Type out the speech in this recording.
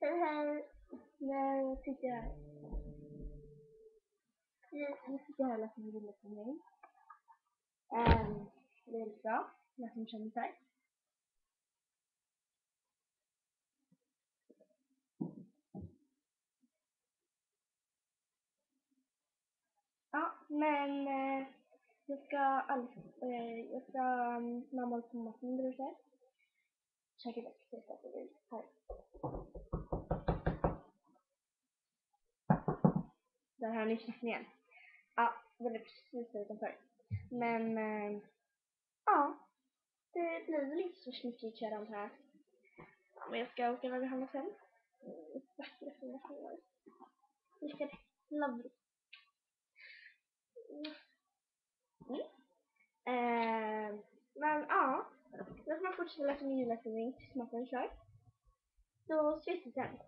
Hej. Nu sitter jag här. Nu sitter jag här och läser en bild för mig. Det är väldigt bra. Jag som känner sig. Ja, men jag ska mamma och Thomas mindre och så. Käka växter så att det blir här. Där har ni käkningen. Ja, det är precis utanför. Men ja, det blir väl inte så mycket ikväll här. Ja, men jag ska åka iväg och handla sen. Vackra fina kläder. Lycka till. Lovely. Men ja, då får man fortsätta läsa min julläsning tills maten är klar. Då ses vi sen.